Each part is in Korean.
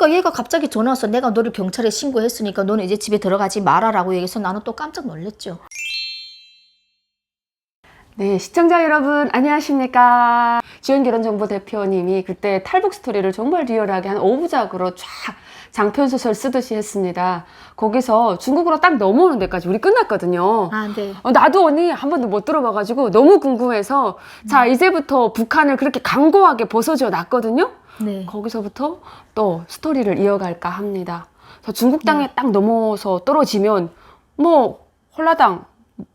그러니까 얘가 갑자기 전화 와서 내가 너를 경찰에 신고했으니까 너는 이제 집에 들어가지 마라라고 얘기해서 나는 또 깜짝 놀랐죠. 네, 시청자 여러분 안녕하십니까. 지원결혼정보 대표님이 그때 탈북 스토리를 정말 리얼하게 한 5부작으로 쫙 장편소설 쓰듯이 했습니다. 거기서 중국으로 딱 넘어오는 데까지 우리 끝났거든요. 아, 네. 나도 언니 한 번도 못 들어봐가지고 너무 궁금해서 자, 이제부터 북한을 그렇게 강고하게 벗어져 놨거든요. 네. 거기서부터 또 스토리를 이어갈까 합니다. 중국 땅에 딱 넘어서 떨어지면 뭐 홀라당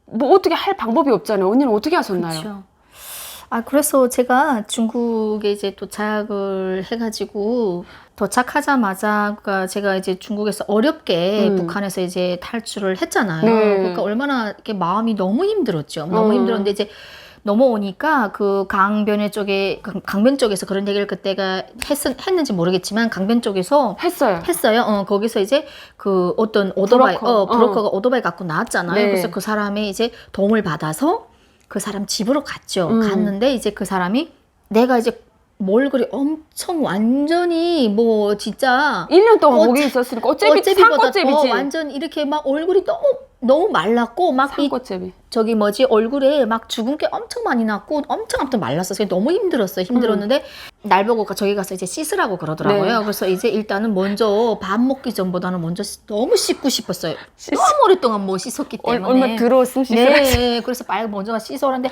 뭐 어떻게 할 방법이 없잖아요. 언니는 어떻게 하셨나요? 그렇죠. 아, 그래서 제가 중국에 이제 도착을 해가지고 도착하자마자 제가 이제 중국에서 어렵게 북한에서 이제 탈출을 했잖아요. 네. 그러니까 얼마나 이렇게 마음이 너무 힘들었죠. 너무 힘들었는데 이제 넘어오니까 그 강변 쪽에서 그런 얘기를 그때가 했는지 모르겠지만 강변 쪽에서 했어요. 거기서 이제 그 어떤 브로커가 오토바이 갖고 나왔잖아요. 네. 그래서 그 사람의 이제 도움을 받아서 그 사람 집으로 갔죠. 갔는데 이제 그 사람이 내가 이제 몰골이 엄청 완전히 뭐 진짜 1년 동안 거기 있었으니까 산꽃제비지. 완전 이렇게 막 얼굴이 너무 말랐고 막 산꽃제비. 저기 뭐지 얼굴에 막 주근 게 엄청 많이 났고 엄청 아무튼 말랐었어요. 너무 힘들었는데 날 보고 저기 가서 이제 씻으라고 그러더라고요. 네. 그래서 이제 일단은 먼저 밥 먹기 전보다는 먼저 너무 씻고 싶었어요. 너무 오랫동안 못 씻었기 때문에. 얼마 들어왔으면 씻어야지. 네, 그래서 빨리 먼저 씻어라는데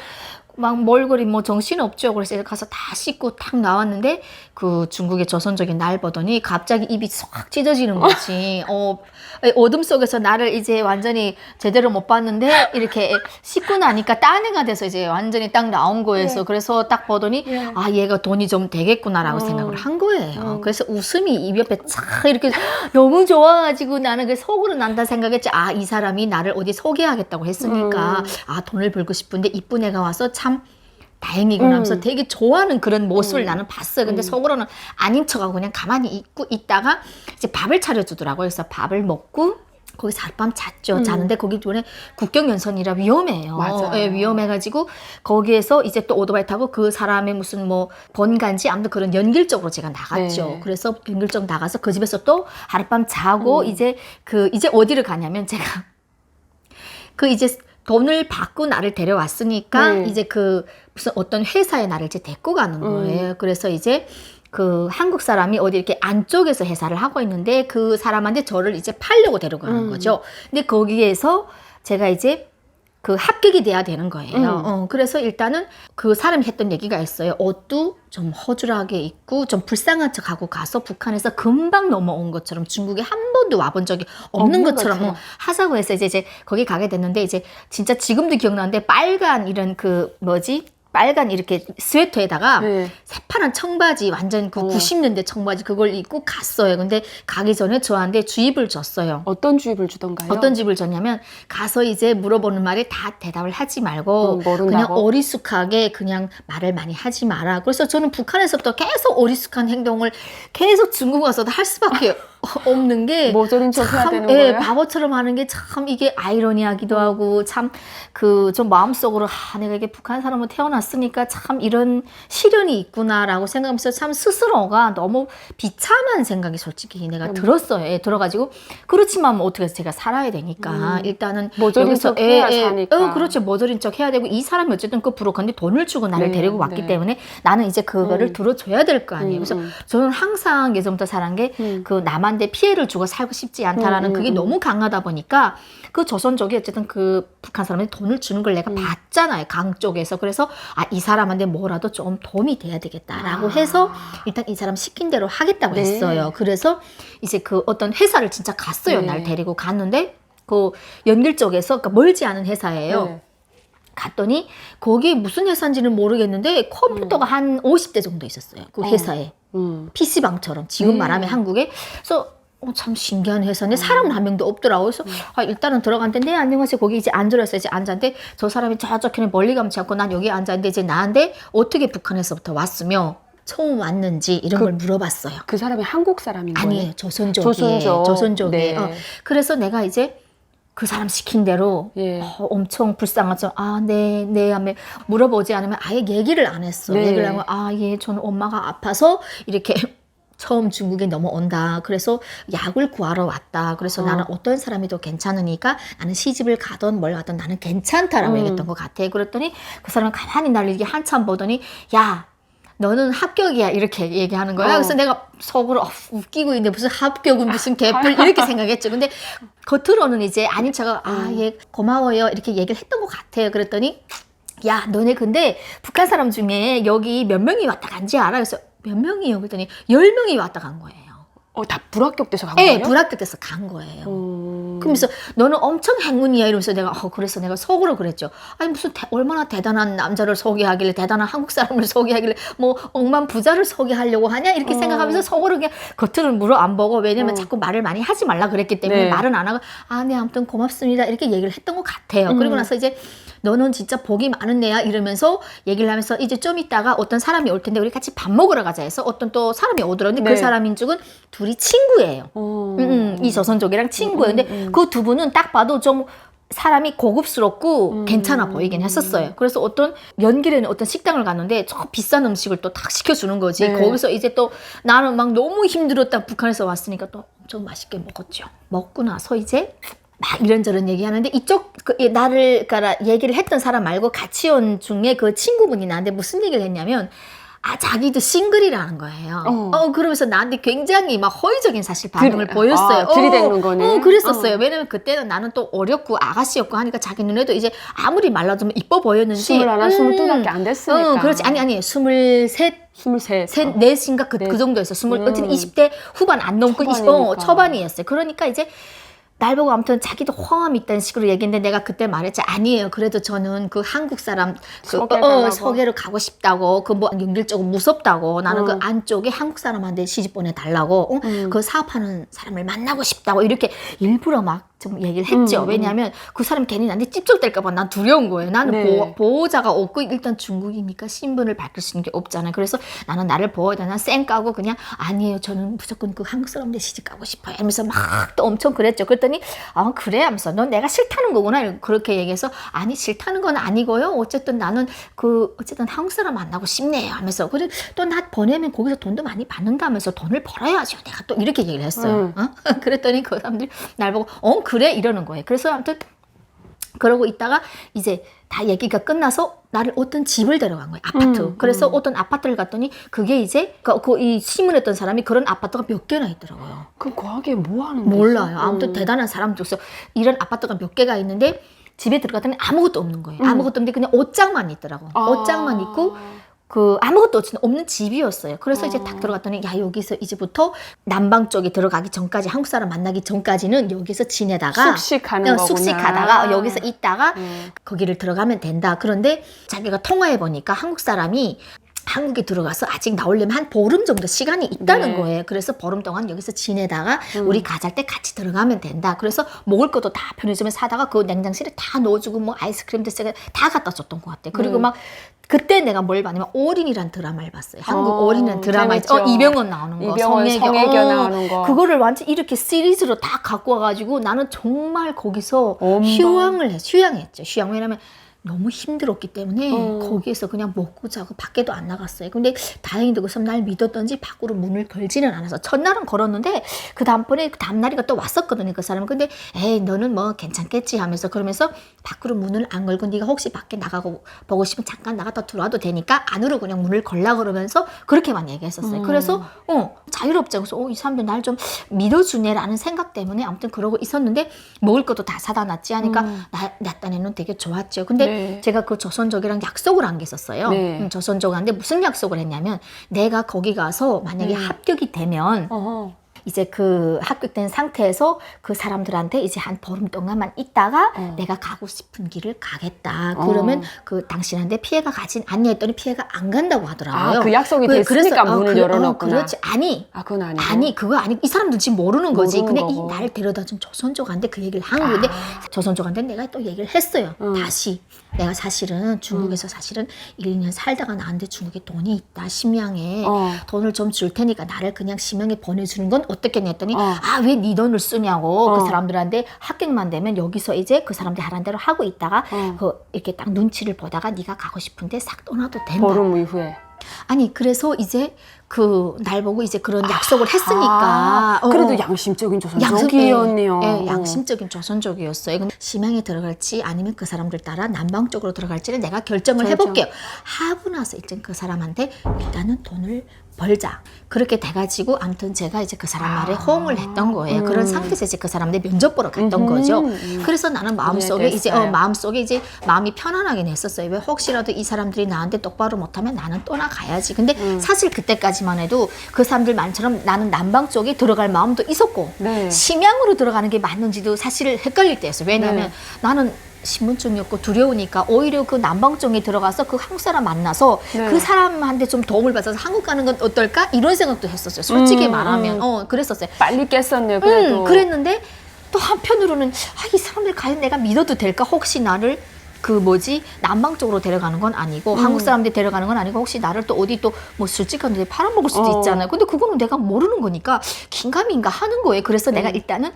막 몰골이 뭐 정신 없죠. 그래서 가서 다 씻고 탁 나왔는데 그 중국의 조선족이 날 보더니 갑자기 입이 쏙 찢어지는 거지. 어둠 속에서 나를 이제 완전히 제대로 못 봤는데 이렇게 씻고 나니까 딴 애가 돼서 이제 완전히 딱 나온 거에서 네. 그래서 딱 보더니 네. 아 얘가 돈이 좀 되겠구나라고 생각을 한 거예요. 그래서 웃음이 입 옆에 착 이렇게 너무 좋아가지고 나는 그 속으로 난다 생각했지. 아 이 사람이 나를 어디 소개하겠다고 했으니까 아 돈을 벌고 싶은데 이쁜 애가 와서 참 다행이구나 하면서 되게 좋아하는 그런 모습을 나는 봤어요. 근데 속으로는 아닌 척하고 그냥 가만히 있다가 이제 밥을 차려주더라고요. 그래서 밥을 먹고 거기서 하룻밤 잤죠. 자는데 거기 전에 국경연선이라 위험해요. 맞아요. 예, 위험해가지고 거기에서 이제 또 오토바이 타고 그 사람의 무슨 뭐 번간지 아무튼 그런 연길 쪽으로 제가 나갔죠. 네. 그래서 연길 쪽 나가서 그 집에서 또 하룻밤 자고 이제 어디를 가냐면 제가 이제 돈을 받고 나를 데려왔으니까 이제 무슨 어떤 회사에 나를 이제 데리고 가는 거예요. 그래서 이제 그 한국 사람이 어디 이렇게 안쪽에서 회사를 하고 있는데 그 사람한테 저를 이제 팔려고 데려가는 거죠. 근데 거기에서 제가 이제 그 합격이 돼야 되는 거예요. 그래서 일단은 그 사람이 했던 얘기가 있어요. 옷도 좀 허술하게 입고 좀 불쌍한 척하고 가서 북한에서 금방 넘어온 것처럼 중국에 한 번도 와본 적이 없는 것처럼 하자고 해서 이제 거기 가게 됐는데 이제 진짜 지금도 기억나는데 빨간 이런 빨간 이렇게 스웨터에다가 새파란 청바지 완전 90년대 청바지 그걸 입고 갔어요. 근데 가기 전에 저한테 주입을 줬어요. 어떤 주입을 주던가요? 어떤 주입을 줬냐면 가서 이제 물어보는 말에 다 대답을 하지 말고 그냥 어리숙하게 그냥 말을 많이 하지 마라. 그래서 저는 북한에서부터 계속 어리숙한 행동을 계속 중국 와서도 할 수밖에 없는 게 모조린 척 해야 되는 거예요? 바보처럼 하는 게 참 이게 아이러니하기도 하고 참 좀 마음속으로 내가 이게 북한 사람으로 태어났으니까 참 이런 시련이 있구나라고 생각하면서 참 스스로가 너무 비참한 생각이 솔직히 내가 들었어요. 들어가지고 그렇지만 뭐 어떻게 해서 제가 살아야 되니까 일단은 모조린 척 해야 사니까. 그렇죠. 모조린 척 해야 되고 이 사람이 어쨌든 그 브로커인데 돈을 주고 나를 데리고 왔기 때문에 나는 이제 그거를 들어줘야 될 거 아니에요. 그래서 저는 항상 예전부터 살한 게 그 남한테 피해를 주고 살고 싶지 않다라는 그게 너무 강하다 보니까 그 조선족이 어쨌든 그 북한 사람한테 돈을 주는 걸 내가 봤잖아요. 강 쪽에서. 그래서 이 사람한테 뭐라도 좀 도움이 돼야 되겠다라고 해서 일단 이 사람 시킨 대로 하겠다고 했어요. 그래서 이제 그 어떤 회사를 진짜 갔어요. 날 데리고 갔는데 그 연길 쪽에서 그러니까 멀지 않은 회사예요. 갔더니 거기 무슨 회사인지는 모르겠는데 컴퓨터가 한 50대 정도 있었어요. 그 회사에. PC방처럼 지금 말하면 한국에. 그래서 참 신기한 회사인데 사람은 한 명도 없더라고요. 그래서 일단은 들어갔는데 네 안녕하세요. 거기 이제 앉으라 해서 이제 앉았는데 저 사람이 저쪽에 멀리 감지 않고 난 여기 앉았는데 이제 나한테 어떻게 북한에서부터 왔으며 처음 왔는지 이런 걸 물어봤어요. 그 사람이 한국 사람인 거예요? 아니에요. 조선족이에요. 조선족이에요. 네. 그래서 내가 이제 그 사람 시킨 대로 엄청 불쌍하죠. 네 하면 물어보지 않으면 아예 얘기를 안 했어. 얘기를 하면 저는 엄마가 아파서 이렇게 처음 중국에 넘어온다. 그래서 약을 구하러 왔다. 그래서 나는 어떤 사람이 더 괜찮으니까 나는 시집을 가든 뭘 하든 나는 괜찮다라고 얘기했던 것 같아. 그랬더니 그 사람은 가만히 나를 이렇게 한참 보더니 야, 너는 합격이야 이렇게 얘기하는 거야. 그래서 내가 속으로 웃기고 있는데 무슨 합격은 무슨 개뿔 이렇게 생각했죠. 근데 겉으로는 이제 아닌 척하고 예 고마워요 이렇게 얘기를 했던 것 같아요. 그랬더니 야 너네 근데 북한 사람 중에 여기 몇 명이 왔다 간지 알아? 그래서 몇 명이요? 그랬더니 10명이 왔다 간 거예요. 다 불합격돼서 간 네, 거예요? 불합격돼서 간 거예요. 그러면서 너는 엄청 행운이야 이러면서 내가 그래서 내가 속으로 그랬죠. 아니 무슨 얼마나 대단한 남자를 소개하길래 대단한 한국 사람을 소개하길래 뭐 억만 부자를 소개하려고 하냐 이렇게 생각하면서 속으로 그냥 겉으로 물어 안 보고 왜냐면 자꾸 말을 많이 하지 말라 그랬기 때문에 네. 말은 안 하고 네 아무튼 고맙습니다 이렇게 얘기를 했던 것 같아요. 그리고 나서 이제 너는 진짜 복이 많은 애야 이러면서 얘기를 하면서 이제 좀 있다가 어떤 사람이 올 텐데 우리 같이 밥 먹으러 가자 해서 어떤 또 사람이 오더라는데 네. 그 사람인 쪽은 둘이 친구예요. 이 조선족이랑 친구예요. 근데 그 두 분은 딱 봐도 좀 사람이 고급스럽고 괜찮아 보이긴 했었어요. 그래서 어떤 연길에는 어떤 식당을 갔는데 저 비싼 음식을 또 딱 시켜주는 거지. 네. 거기서 이제 또 나는 막 너무 힘들었다 북한에서 왔으니까 또 엄청 맛있게 먹었죠. 먹고 나서 이제 막 이런저런 얘기하는데 이쪽 나를 그러니까 얘기를 했던 사람 말고 같이 온 중에 그 친구분이 나한테 무슨 얘기를 했냐면 자기도 싱글이라는 거예요. 그러면서 나한테 굉장히 막 허위적인 사실 반응을 보였어요. 들이대는 거네. 그랬었어요. 왜냐면 그때는 나는 또 어렸고 아가씨였고 하니까 자기 눈에도 이제 아무리 말라주면 이뻐 보였는지 21, 22밖에 안 됐으니까. 그렇지. 아니 23, 23. 넷인가 그 정도였어. 어쨌든 20대 후반 안 넘고 초반이니까. 초반이었어요. 그러니까 이제 날 보고 아무튼 자기도 호감이 있다는 식으로 얘기했는데 내가 그때 말했지 아니에요. 그래도 저는 그 한국 사람 소개로 가고 싶다고 그 뭐 연길 쪽은 무섭다고 나는 그 안쪽에 한국 사람한테 시집 보내달라고 그 사업하는 사람을 만나고 싶다고 이렇게 일부러 막 좀 얘기를 했죠. 왜냐하면 그 사람이 괜히 나한테 찝적될까 봐 난 두려운 거예요. 나는 네. 보호자가 없고 일단 중국이니까 신분을 밝힐 수 있는 게 없잖아요. 그래서 나는 나를 보호해야 되나 쌩 까고 그냥 아니에요. 저는 무조건 그 한국 사람한테 시집 가고 싶어요. 하면서 막 또 엄청 그랬죠. 그랬더니 그래 하면서 넌 내가 싫다는 거구나 그렇게 얘기해서 아니 싫다는 건 아니고요. 어쨌든 나는 어쨌든 한국 사람 만나고 싶네요 하면서 그래 또 나 보내면 거기서 돈도 많이 받는다면서 돈을 벌어야죠. 내가 또 이렇게 얘기를 했어요. 그랬더니 그 사람들이 날 보고 그래 이러는 거예요. 그래서 아무튼 그러고 있다가 이제 다 얘기가 끝나서 나를 어떤 집을 데려간 거예요. 아파트. 그래서 어떤 아파트를 갔더니 그게 이제 이 신문했던 사람이 그런 아파트가 몇 개나 있더라고요. 그럼 거기에 뭐 하는 거지? 몰라요. 아무튼 대단한 사람들로서 이런 아파트가 몇 개가 있는데 집에 들어갔더니 아무것도 없는 거예요. 아무것도 없는데 그냥 옷장만 있더라고. 옷장만 있고 아무것도 없는 집이었어요. 그래서 이제 딱 들어갔더니 야 여기서 이제부터 남방 쪽에 들어가기 전까지 한국 사람 만나기 전까지는 여기서 지내다가 숙식하는 거구나. 숙식하다가 여기서 있다가 거기를 들어가면 된다. 그런데 자기가 통화해 보니까 한국 사람이 한국에 들어가서 아직 나오려면 한 보름 정도 시간이 있다는 거예요. 그래서 보름 동안 여기서 지내다가 우리 가잘 때 같이 들어가면 된다. 그래서 먹을 것도 다 편의점에 사다가 그 냉장실에 다 넣어주고 뭐 아이스크림도 다 갖다 줬던 것 같아요. 그리고 막 그때 내가 뭘 봤냐면 올인이란 드라마를 봤어요. 한국 올인이란 드라마 있죠. 이병헌 나오는 거. 성애교 나오는 거. 그거를 완전 이렇게 시리즈로 다 갖고 와가지고 나는 정말 거기서 휴양했죠. 왜냐면 너무 힘들었기 때문에 거기에서 그냥 먹고 자고 밖에도 안 나갔어요. 근데 다행히도 그 사람 날 믿었던지 밖으로 문을 걸지는 않아서 첫날은 걸었는데 그 다음날이가 또 왔었거든요. 그 사람은. 근데 에이 너는 뭐 괜찮겠지 하면서 그러면서 밖으로 문을 안 걸고 네가 혹시 밖에 나가고 보고 싶으면 잠깐 나갔다 들어와도 되니까 안으로 그냥 문을 걸라 그러면서 그렇게만 얘기했었어요. 그래서 자유롭지 않고 이 사람들 날 좀 믿어주네라는 생각 때문에 아무튼 그러고 있었는데 먹을 것도 다 사다 놨지 하니까 나 딴에는 되게 좋았죠. 근데 제가 그 조선족이랑 약속을 한 게 있었어요. 조선족한테 무슨 약속을 했냐면 내가 거기 가서 만약에 합격이 되면 이제 그 합격된 상태에서 그 사람들한테 이제 한 보름 동안만 있다가 내가 가고 싶은 길을 가겠다. 그러면 그 당신한테 피해가 가진 않냐 했더니 피해가 안 간다고 하더라고요. 그 약속이 됐으니까 문을 열어놨구나. 그렇지. 그건 아니고. 아니 그거 아니고 이 사람들 지금 모르는 거지. 모르는 근데 거고. 날 데려다 준 조선족한테 그 얘기를 한 건데 조선족한테 내가 또 얘기를 했어요. 다시 내가 사실은 중국에서 사실은 1, 2년 살다가 나한테 중국에 돈이 있다. 심양에 돈을 좀 줄 테니까 나를 그냥 심양에 보내주는 건 어떻겠냐 했더니 왜 네 돈을 쓰냐고 그 사람들한테 합격만 되면 여기서 이제 그 사람들 하라는 대로 하고 있다가 이렇게 딱 눈치를 보다가 네가 가고 싶은데 싹 떠나도 된다. 보름 이후에. 아니 그래서 이제 그 날 보고 이제 그런 약속을 했으니까 그래도 양심적인 조선족이었네요. 예, 양심적인 조선족이었어요. 근데 심양에 들어갈지 아니면 그 사람들 따라 남방 쪽으로 들어갈지를 내가 결정을 해볼게요. 하고 나서 일단 그 사람한테 일단은 돈을 벌자. 그렇게 돼가지고 아무튼 제가 이제 그 사람 말에 호응을 했던 거예요. 그런 상태에서 이제 그 사람한테 면접 보러 갔던 거죠. 그래서 나는 마음속에 이제 마음속에 이제 마음이 편안하긴 했었어요. 왜 혹시라도 이 사람들이 나한테 똑바로 못하면 나는 떠나가야지. 근데 사실 그때까지만 해도 그 사람들 말처럼 나는 남방 쪽에 들어갈 마음도 있었고 심양으로 들어가는 게 맞는지도 사실 헷갈릴 때였어요. 왜냐하면 나는 신분증이었고 두려우니까 오히려 그 남방 쪽에 들어가서 그 한국 사람 만나서 그 사람한테 좀 도움을 받아서 한국 가는 건 어떨까? 이런 생각도 했었어요. 솔직히 말하면 그랬었어요. 빨리 깼었네요. 그래도. 그랬는데 또 한편으로는 이 사람들 과연 내가 믿어도 될까? 혹시 나를 그 뭐지 남방 쪽으로 데려가는 건 아니고 한국 사람들 데려가는 건 아니고 혹시 나를 또 어디 또 뭐 술집간 데 팔아먹을 수도 있잖아요. 근데 그거는 내가 모르는 거니까 긴가민가 하는 거예요. 그래서 내가 일단은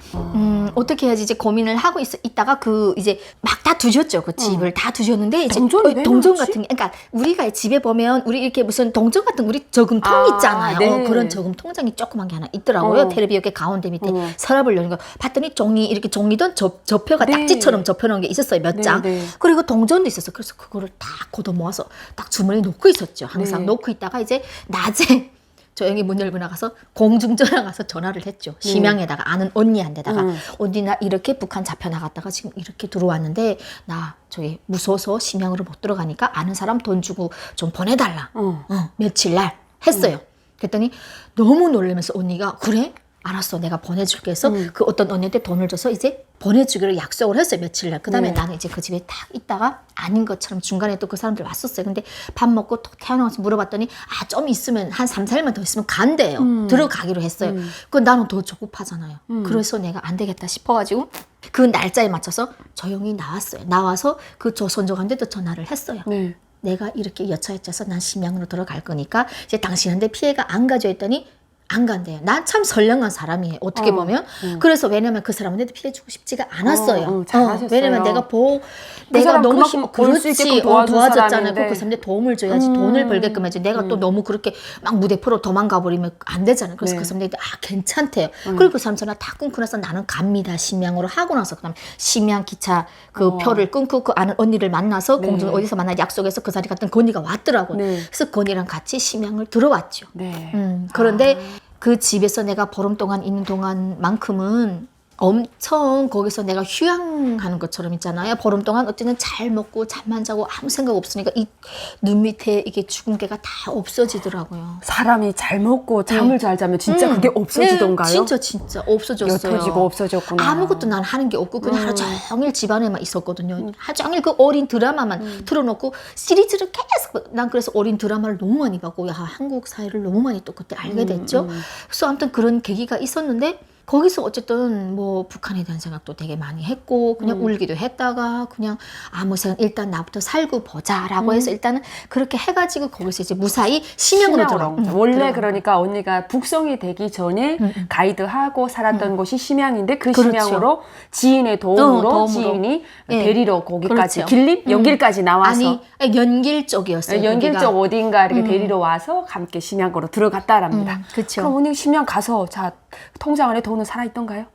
어떻게 해야지 이제 고민을 하고 있다가 그 이제 막 다 두셨죠. 그 집을 다 두셨는데 이제 동전 같은 게 그러니까 우리가 집에 보면 우리 이렇게 무슨 동전 같은 우리 저금통 있잖아요. 그런 저금 통장이 조그만 게 하나 있더라고요. 텔레비 이렇게 가운데 밑에 서랍을 여는 거 봤더니 이렇게 종이던 접혀가 딱지처럼 접혀놓은 게 있었어요. 몇 장. 그리고 동전도 있었어. 그래서 그거를 다 걷어 모아서 딱 주머니에 놓고 있었죠. 항상 놓고 있다가 이제 낮에 조용히 문 열고 나가서 공중전화 가서 전화를 했죠. 심양에다가 아는 언니한테다가 언니 나 이렇게 북한 잡혀나갔다가 지금 이렇게 들어왔는데 나 저기 무서워서 심양으로 못 들어가니까 아는 사람 돈 주고 좀 보내달라. 며칠 날 했어요. 그랬더니 너무 놀라면서 언니가 그래? 알았어 내가 보내줄게 해서 그 어떤 언니한테 돈을 줘서 이제 보내주기로 약속을 했어요. 며칠 날. 그 다음에 나는 이제 그 집에 딱 있다가 아닌 것처럼 중간에 또 그 사람들 왔었어요. 근데 밥 먹고 또 태어나서 물어봤더니 좀 있으면 한 3, 4일만 더 있으면 간대요. 들어가기로 했어요. 그 나는 더 조급하잖아요. 그래서 내가 안 되겠다 싶어가지고 그 날짜에 맞춰서 조용히 나왔어요. 나와서 그 조선족한테도 전화를 했어요. 내가 이렇게 여차여차해서 난 심양으로 들어갈 거니까 이제 당신한테 피해가 안 가져 했더니 안 간대요. 난 참 선량한 사람이에요. 어떻게 보면. 그래서 왜냐면 그 사람한테도 피해 주고 싶지가 않았어요. 잘하셨어요. 왜냐면 내가 너무 그렇지 도와줬잖아요. 그 사람한테 도움을 줘야지 돈을 벌게끔 해야지. 내가 또 너무 그렇게 막 무대포로 도망가 버리면 안 되잖아요. 그래서 그 사람한테 괜찮대요. 그리고 그 사람 전화 다 끊고 나서 나는 갑니다. 심양으로 하고 나서 그다음 심양 기차 그 표를 끊고 그 아는 언니를 만나서 공중 어디서 만나 약속해서 그 자리 갔던 그 언니가 왔더라고요. 그래서 그 언니랑 같이 심양을 들어왔죠. 그런데 그 집에서 내가 보름 동안 있는 동안만큼은 엄청 거기서 내가 휴양하는 것처럼 있잖아요. 보름 동안 어쨌든 잘 먹고 잠만 자고 아무 생각 없으니까 이 눈 밑에 이게 죽은 게가 다 없어지더라고요. 사람이 잘 먹고 잠을 잘 자면 진짜 그게 없어지던가요? 진짜 없어졌어요. 옅어지고 없어졌구나. 아무것도 난 하는 게 없고 그냥 하루 종일 집안에만 있었거든요. 하루 종일 그 어린 드라마만 틀어놓고 시리즈를 계속 난 그래서 어린 드라마를 너무 많이 봤고 한국 사회를 너무 많이 또 그때 알게 됐죠. 그래서 아무튼 그런 계기가 있었는데 거기서 어쨌든 뭐 북한에 대한 생각도 되게 많이 했고 그냥 울기도 했다가 그냥 아무 생각 일단 나부터 살고 보자라고 해서 일단은 그렇게 해가지고 거기서 이제 무사히 심양으로 들어가. 원래 그러니까 언니가 북송이 되기 전에 가이드하고 살았던 곳이 심양인데 그 심양으로 지인의 도움으로 지인이 데리러 거기까지 그렇죠. 길림 연길까지 나와서 아니 연길 쪽이었어요. 연길 쪽 어딘가 이렇게 데리러 와서 함께 심양으로 들어갔다랍니다. 그렇죠. 그럼 언니 심양 가서 통장 안에 돈은 살아있던가요?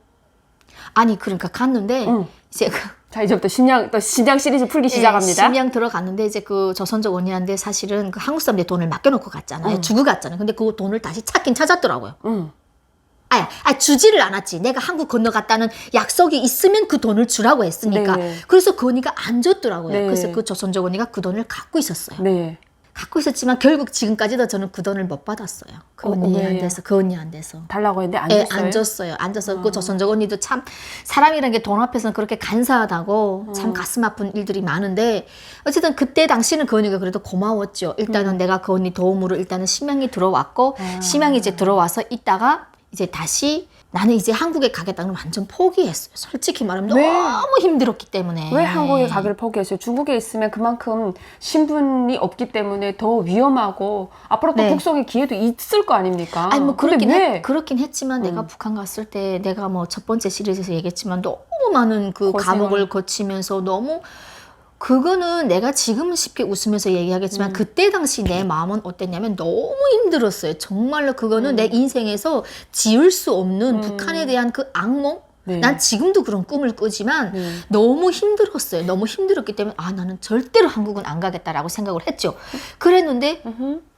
아니 그러니까 갔는데 이제 자 이제부터 심양 시리즈 풀기 시작합니다. 심양 들어갔는데 이제 그 조선족 언니한테 사실은 그 한국 사람들 돈을 맡겨놓고 갔잖아요. 주고 갔잖아요. 근데 그 돈을 다시 찾긴 찾았더라고요. 주지를 않았지. 내가 한국 건너갔다는 약속이 있으면 그 돈을 주라고 했으니까. 그래서 그 언니가 안 줬더라고요. 그래서 그 조선족 언니가 그 돈을 갖고 있었어요. 갖고 있었지만 결국 지금까지도 저는 그 돈을 못 받았어요. 그 언니한테서. 달라고 했는데 안 줬어요? 안 줬어요. 안 줘서 그 조선족 언니도 참 사람이라는 게 돈 앞에서는 그렇게 간사하다고 참 가슴 아픈 일들이 많은데 어쨌든 그때 당시는 그 언니가 그래도 고마웠죠. 일단은 내가 그 언니 도움으로 일단은 심양이 들어왔고 심양이 이제 들어와서 있다가 이제 다시 나는 이제 한국에 가겠다는 완전 포기했어요. 솔직히 말하면 너무 힘들었기 때문에. 왜 한국에 가기를 포기했어요? 중국에 있으면 그만큼 신분이 없기 때문에 더 위험하고 앞으로 또 북송의 기회도 있을 거 아닙니까? 아니 뭐 그렇긴 했지만 내가 북한 갔을 때 내가 뭐 첫 번째 시리즈에서 얘기했지만 너무 많은 그 감옥을 거치면서 너무 그거는 내가 지금은 쉽게 웃으면서 얘기하겠지만 그때 당시 내 마음은 어땠냐면 너무 힘들었어요. 정말로 그거는 내 인생에서 지울 수 없는 북한에 대한 그 악몽? 네. 난 지금도 그런 꿈을 꾸지만 너무 힘들었어요. 너무 힘들었기 때문에 나는 절대로 한국은 안 가겠다라고 생각을 했죠. 그랬는데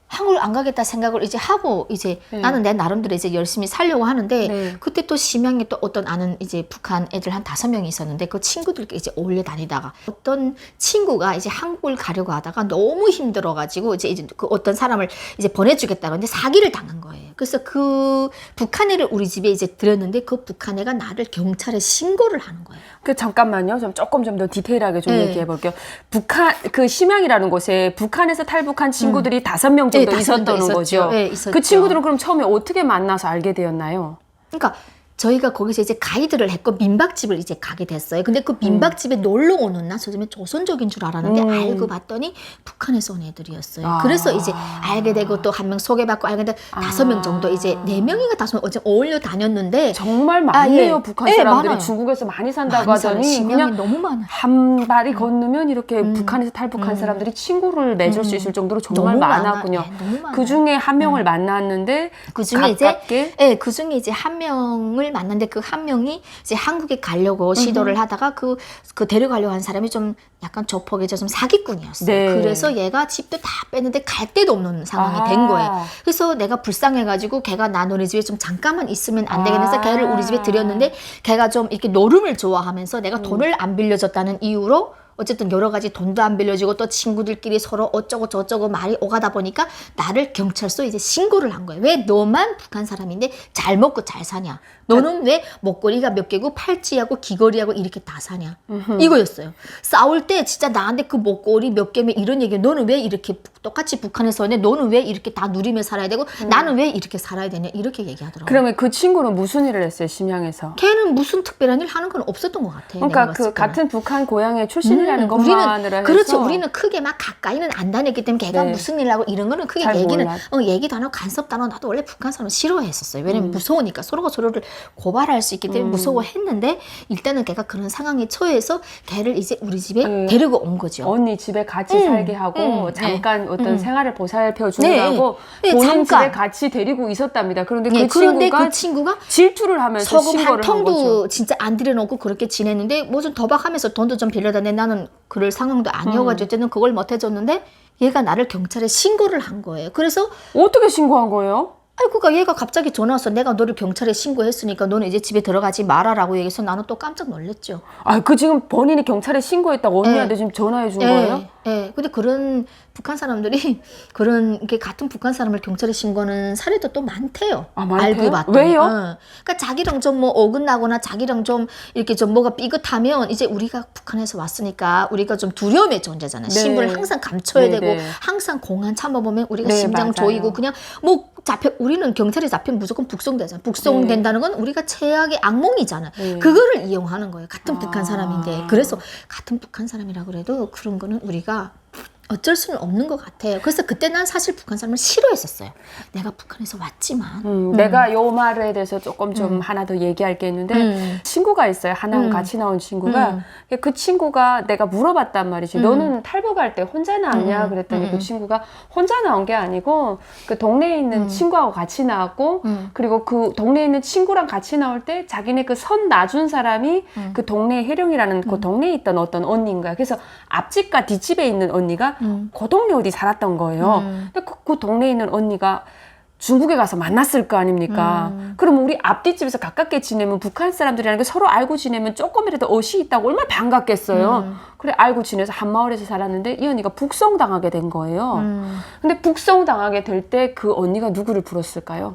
한국을 안 가겠다 생각을 이제 하고 이제 나는 내 나름대로 이제 열심히 살려고 하는데 그때 또 심양에 또 어떤 아는 이제 북한 애들 한 5명이 있었는데 그 친구들끼리 이제 어울려 다니다가 어떤 친구가 이제 한국을 가려고 하다가 너무 힘들어가지고 이제 그 어떤 사람을 이제 보내주겠다고 하는데 사기를 당한 거예요. 그래서 그 북한 애를 우리 집에 이제 들였는데 그 북한 애가 나를 경찰에 신고를 하는 거예요. 그 잠깐만요. 조금 좀 더 디테일하게 좀 얘기해 볼게요. 북한 그 심양이라는 곳에 북한에서 탈북한 친구들이 5명 정도 있었던 거죠. 네, 있었죠. 그 친구들은 그럼 처음에 어떻게 만나서 알게 되었나요? 그러니까 저희가 거기서 이제 가이드를 했고 민박집을 이제 가게 됐어요. 근데 그 민박집에 놀러 오는 날 요즘에 조선족인 줄 알았는데 알고 봤더니 북한에서 온 애들이었어요. 그래서 이제 알게 되고 또 한 명 소개받고 알게 되고 5명 정도 이제 4명인가 5명 어제 어울려 다녔는데 정말 많네요. 예. 북한 예, 사람들이 많아요. 중국에서 많이 산다고 많이 살아요. 하더니 심양이 그냥 너무 많아요. 한 발이 건너면 이렇게 북한에서 탈북한 사람들이 친구를 맺을 수 있을 정도로 정말 너무 많았군요. 많아. 예, 너무 많아요. 그 중에 한 명을 만났는데 그중에 가깝게 그 중에 이제 한 명을 만났는데 그 한 명이 이제 한국에 가려고 시도를 하다가 그 데려가려고 한 사람이 좀 약간 조폭이죠. 좀 사기꾼이었어요. 네. 그래서 얘가 집도 다 뺐는데 갈 데도 없는 상황이 된 거예요. 그래서 내가 불쌍해가지고 걔가 나 너네 집에 좀 잠깐만 있으면 안 되겠어서 걔를 우리 집에 들였는데 걔가 좀 이렇게 노름을 좋아하면서 내가 돈을 안 빌려줬다는 이유로 어쨌든 여러 가지 돈도 안 빌려주고 또 친구들끼리 서로 어쩌고 저쩌고 말이 오가다 보니까 나를 경찰서에 이제 신고를 한 거예요. 왜 너만 북한 사람인데 잘 먹고 잘 사냐? 너는 왜 목걸이가 몇 개고 팔찌하고 귀걸이하고 이렇게 다 사냐? 이거였어요. 싸울 때 진짜 나한테 그 목걸이 몇 개면 이런 얘기예요. 너는 왜 이렇게 똑같이 북한에서 오는데 너는 왜 이렇게 다 누리며 살아야 되고 나는 왜 이렇게 살아야 되냐? 이렇게 얘기하더라고요. 그러면 그 친구는 무슨 일을 했어요? 심양에서? 걔는 무슨 특별한 일 하는 건 없었던 것 같아요. 그러니까 내가 그 봤을 때는. 같은 북한 고향의 출신이라는 것만으로 해서 그렇죠. 우리는 크게 막 가까이는 안 다녔기 때문에 걔가 무슨 일 하고 이런 거는 크게 잘 얘기는 몰라. 얘기도 안 하고 간섭도 안 하고 나도 원래 북한 사람 싫어했었어요. 왜냐면 무서우니까 서로가 서로를 고발할 수 있기 때문에 무서워했는데 일단은 걔가 그런 상황에 처해서 걔를 이제 우리 집에 데리고 온 거죠. 언니 집에 같이 살게 하고 잠깐 어떤 생활을 보살펴 주느라고 네, 본인 잠깐. 집에 같이 데리고 있었답니다. 그런데 그 그런데 친구가 그 친구가 질투를 하면서 소금 한 신고를 한 거죠. 통도 진짜 안 들여놓고 그렇게 지냈는데 뭐 좀 도박하면서 돈도 좀 빌려다는데 나는 그럴 상황도 아니어가지고 어쨌든 그걸 못 해줬는데 얘가 나를 경찰에 신고를 한 거예요. 그래서 어떻게 신고한 거예요? 그러니까 얘가 갑자기 전화 와서 내가 너를 경찰에 신고했으니까 너는 이제 집에 들어가지 말아라고 얘기해서 나는 또 깜짝 놀랐죠. 그 지금 본인이 경찰에 신고했다고 언니한테 지금 전화해 준 거예요? 예. 근데 그런 북한 사람들이 그런 게 같은 북한 사람을 경찰에 신고하는 사례도 또 많대요. 많대요? 알고 봤더니. 왜요? 그러니까 자기랑 좀 뭐 어긋나거나 자기랑 좀 이렇게 좀 뭐가 삐끗하면 이제 우리가 북한에서 왔으니까 우리가 좀 두려움의 존재잖아요. 네. 신분을 항상 감춰야 네, 되고 네. 항상 공안 참아보면 우리가 네, 심장 맞아요. 조이고 그냥 뭐 우리는 경찰에 잡히면 무조건 북송되잖아요. 북송된다는 건 우리가 최악의 악몽이잖아요. 그거를 이용하는 거예요. 같은 북한 사람인데. 그래서 같은 북한 사람이라 그래도 그런 거는 우리가 어쩔 수는 없는 것 같아요. 그래서 그때 난 사실 북한 사람을 싫어했었어요. 내가 북한에서 왔지만. 내가 요 말에 대해서 조금 좀 하나 더 얘기할 게 있는데 친구가 있어요. 하나 같이 나온 친구가 그 친구가 내가 물어봤단 말이지. 너는 탈북할 때 혼자 나왔냐? 그랬더니 그 친구가 혼자 나온 게 아니고 그 동네에 있는 친구하고 같이 나왔고 그리고 그 동네에 있는 친구랑 같이 나올 때 자기네 그 선 놔준 사람이 그 동네 해령이라는 그 동네에 있던 어떤 언니인 거야. 그래서 앞집과 뒷집에 있는 언니가 그 동네 어디 살았던 거예요. 근데 그 동네에 있는 언니가 중국에 가서 만났을 거 아닙니까? 그럼 우리 앞뒷집에서 가깝게 지내면 북한 사람들이라는 게 서로 알고 지내면 조금이라도 옷이 있다고 얼마나 반갑겠어요. 그래 알고 지내서 한 마을에서 살았는데 이 언니가 북송당하게 된 거예요. 근데 북송당하게 될 때 그 언니가 누구를 불렀을까요?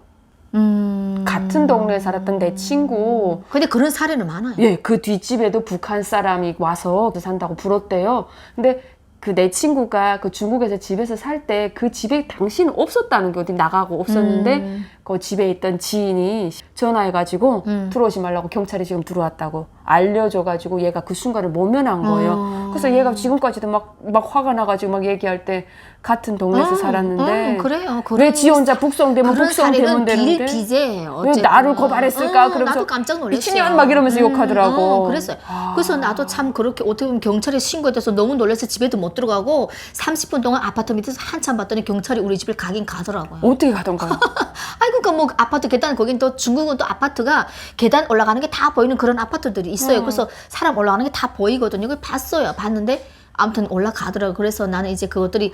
같은 동네에 살았던 내 친구. 근데 그런 사례는 많아요. 예, 그 뒷집에도 북한 사람이 와서 산다고 불었대요. 근데 그 내 친구가 그 중국에서 집에서 살 때 그 집에 당신은 없었다는 게 어디 나가고 없었는데 그 집에 있던 지인이 전화해가지고 들어오지 말라고 경찰이 지금 들어왔다고 알려줘가지고 얘가 그 순간을 모면한 거예요. 그래서 얘가 지금까지도 막 화가 나가지고 막 얘기할 때 같은 동네에서 살았는데 그래요. 왜 지 혼자 북송되면 북송되면 되는데 비제예요. 왜 나를 고발했을까? 그러면서 나도 깜짝 놀랐어요. 미친년 막 이러면서 욕하더라고. 그랬어요. 그래서 나도 참 그렇게 어떻게 보면 경찰에 신고돼서 너무 놀라서 집에도 못 들어가고 30분 동안 아파트 밑에서 한참 봤더니 경찰이 우리 집을 가긴 가더라고요. 어떻게 가던가요? 아이 그러니까 뭐 아파트 계단 거긴 또 중국은 또 아파트가 계단 올라가는 게 다 보이는 그런 아파트들이 있어요. 그래서 사람 올라가는 게 다 보이거든요. 그걸 봤어요. 봤는데 아무튼 올라가더라고요. 그래서 나는 이제 그것들이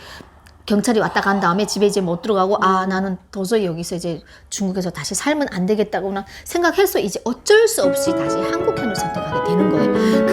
경찰이 왔다 간 다음에 집에 이제 못 들어가고 아 나는 도저히 여기서 이제 중국에서 다시 살면 안 되겠다고나 생각해서 이제 어쩔 수 없이 다시 한국편을 선택하게 되는 거예요.